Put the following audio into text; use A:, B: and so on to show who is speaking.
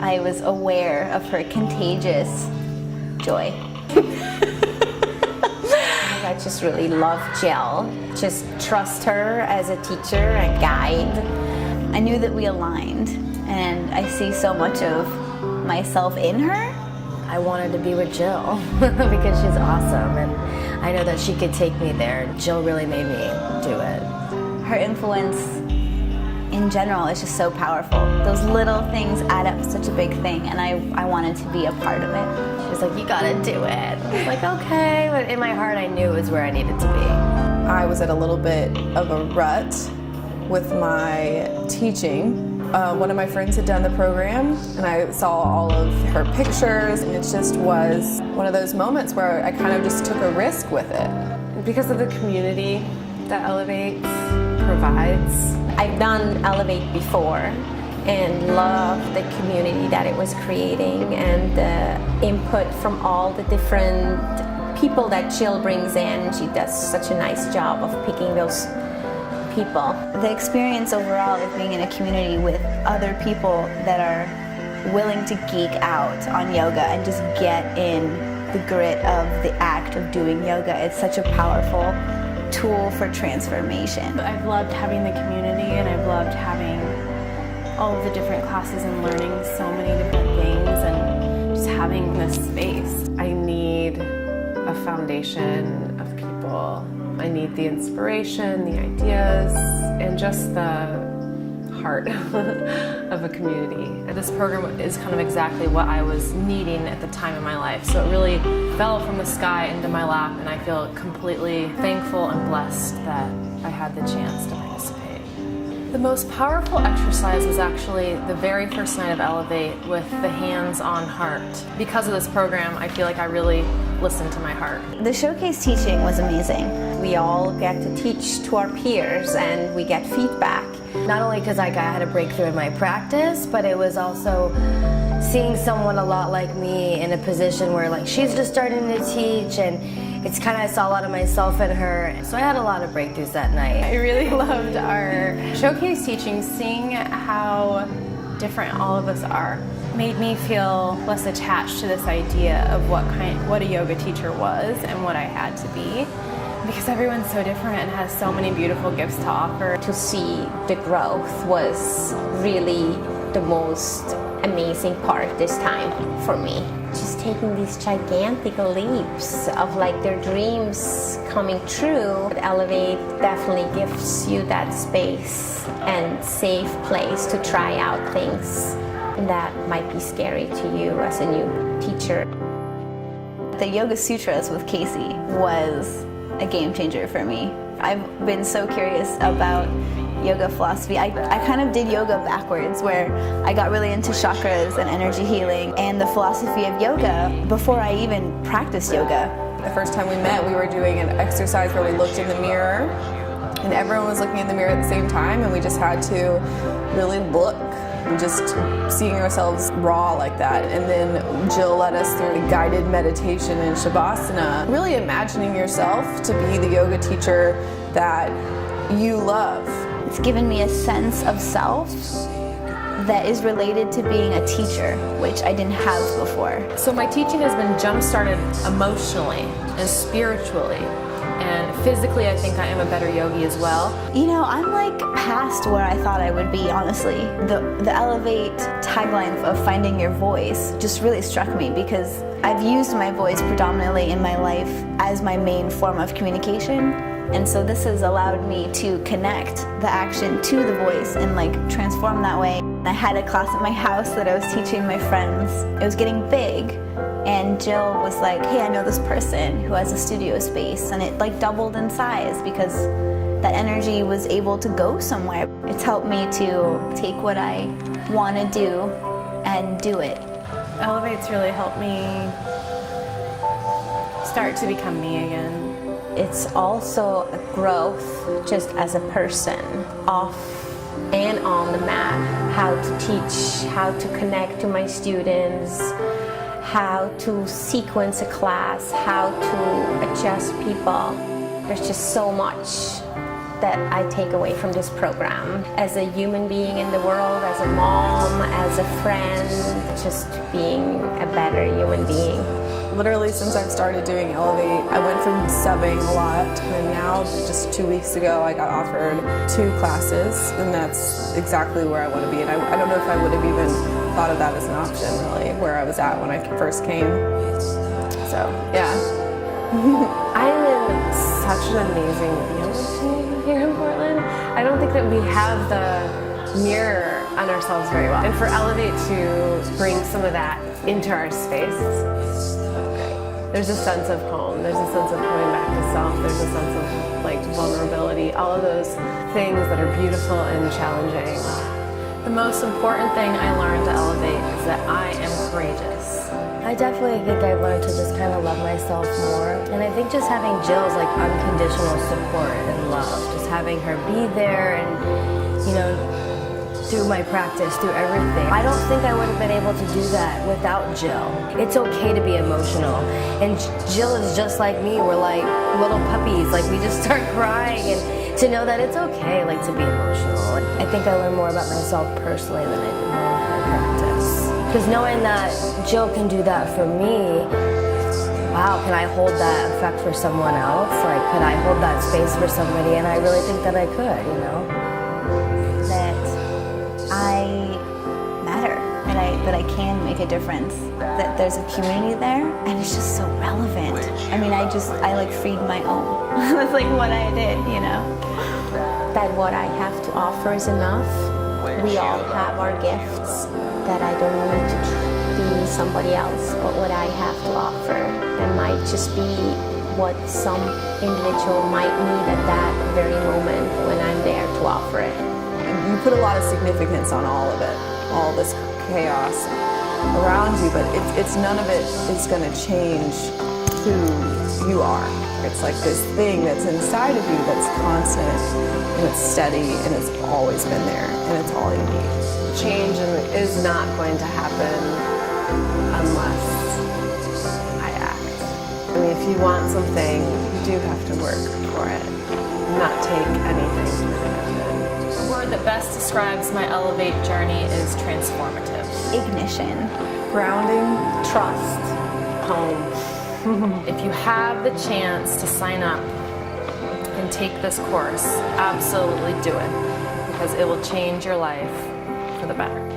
A: I was aware of her contagious joy. I just really love Jill. Just trust her as a teacher and guide. I knew that we aligned, and I see so much of myself in her.
B: I wanted to be with Jill because she's awesome, and I know that she could take me there. Jill really made me do it.
A: Her influence in general is just so powerful. Those little things add up to such a big thing, and I wanted to be a part of it.
B: She was like, you gotta do it. I was like, okay, but in my heart I knew it was where I needed to be.
C: I was at a little bit of a rut with my teaching. One of my friends had done the program, and I saw all of her pictures, and it just was one of those moments where I kind of just took a risk with it.
D: Because of the community that Elevate provides.
E: I've done Elevate before and love the community that it was creating and the input from all the different people that Jill brings in. She does such a nice job of picking those people.
A: The experience overall of being in a community with other people that are willing to geek out on yoga and just get in the grit of the act of doing yoga, it's such a powerful tool for transformation.
D: I've loved having the community, and I've loved having all of the different classes and learning so many different things and just having this space. I need a foundation of people. I need the inspiration, the ideas, and just the heart of a community. And this program is kind of exactly what I was needing at the time in my life. So it really fell from the sky into my lap, and I feel completely thankful and blessed that I had the chance to participate. The most powerful exercise was actually the very first night of Elevate with the hands-on heart. Because of this program, I feel like I really listened to my heart.
A: The showcase teaching was amazing.
E: We all get to teach to our peers and we get feedback.
B: Not only because I had a breakthrough in my practice, but it was also seeing someone a lot like me in a position where like she's just starting to teach, and it's kind of, I saw a lot of myself in her. So I had a lot of breakthroughs that night.
D: I really loved our showcase teaching. Seeing how different all of us are made me feel less attached to this idea of what a yoga teacher was and what I had to be. Because everyone's so different and has so many beautiful gifts to offer.
E: To see the growth was really the most amazing part this time for me. Just taking these gigantic leaps of like their dreams coming true. Elevate definitely gives you that space and safe place to try out things that might be scary to you as a new teacher.
A: The Yoga Sutras with Cassie was a game changer for me. I've been so curious about yoga philosophy. I kind of did yoga backwards, where I got really into chakras and energy healing and the philosophy of yoga before I even practiced yoga.
C: The first time we met, we were doing an exercise where we looked in the mirror, and everyone was looking in the mirror at the same time, and we just had to really look. Just seeing ourselves raw like that. And then Jill led us through a guided meditation in Shavasana. Really imagining yourself to be the yoga teacher that you love.
A: It's given me a sense of self that is related to being a teacher, which I didn't have before.
D: So my teaching has been jump-started emotionally and spiritually. And physically, I think I am a better yogi as well.
A: You know, I'm like past where I thought I would be, honestly. The Elevate tagline of finding your voice just really struck me, because I've used my voice predominantly in my life as my main form of communication. And so this has allowed me to connect the action to the voice and like transform that way. I had a class at my house that I was teaching my friends. It was getting big. And Jill was like, hey, I know this person who has a studio space, and it like doubled in size because that energy was able to go somewhere. It's helped me to take what I want to do and do it.
D: Elevate's really helped me start to become me again.
E: It's also a growth just as a person, off and on the mat, how to teach, how to connect to my students, how to sequence a class, how to adjust people. There's just so much that I take away from this program. As a human being in the world, as a mom, as a friend, just being a better human being.
C: Literally since I've started doing Elevate, I went from subbing a lot, and now just 2 weeks ago I got offered 2 classes, and that's exactly where I want to be. And I don't know if I would have even thought of that as an option, really, where I was at when I first came. So, yeah.
D: I'm in such an amazing yoga here in Portland. I don't think that we have the mirror on ourselves very well. And for Elevate to bring some of that into our space, there's a sense of home, there's a sense of coming back to self, there's a sense of like vulnerability, all of those things that are beautiful and challenging.
F: The most important thing I learned to Elevate is that I am courageous.
B: I definitely think I've learned to just kind of love myself more. And I think just having Jill's like unconditional support and love, just having her be there and, you know, through my practice, through everything. I don't think I would have been able to do that without Jill. It's okay to be emotional. And Jill is just like me. We're like little puppies. Like we just start crying, and to know that it's okay like to be emotional. I think I learned more about myself personally than I did more in my practice. Because knowing that Jill can do that for me, wow, can I hold that effect for someone else? Like, could I hold that space for somebody? And I really think that I could, you know?
A: That I matter, that I can make a difference, that there's a community there, and it's just so relevant. I mean, I like freed my own. That's like what I did, you know?
E: That what I have to offer is enough. We all have our gifts, that I don't need to be somebody else, but what I have to offer. That might just be what some individual might need at that very moment when I'm there to offer it.
C: You put a lot of significance on all of it, all this chaos around you, but it's none of it is going to change who you are. It's like this thing that's inside of you that's constant, and it's steady, and it's always been there, and it's all you need.
D: Change is not going to happen unless I act. I mean, if you want something, you do have to work for it, not take anything for granted.
F: The word that best describes my Elevate journey is transformative.
A: Ignition.
C: Grounding.
F: Trust. Home. If you have the chance to sign up and take this course, absolutely do it, because it will change your life for the better.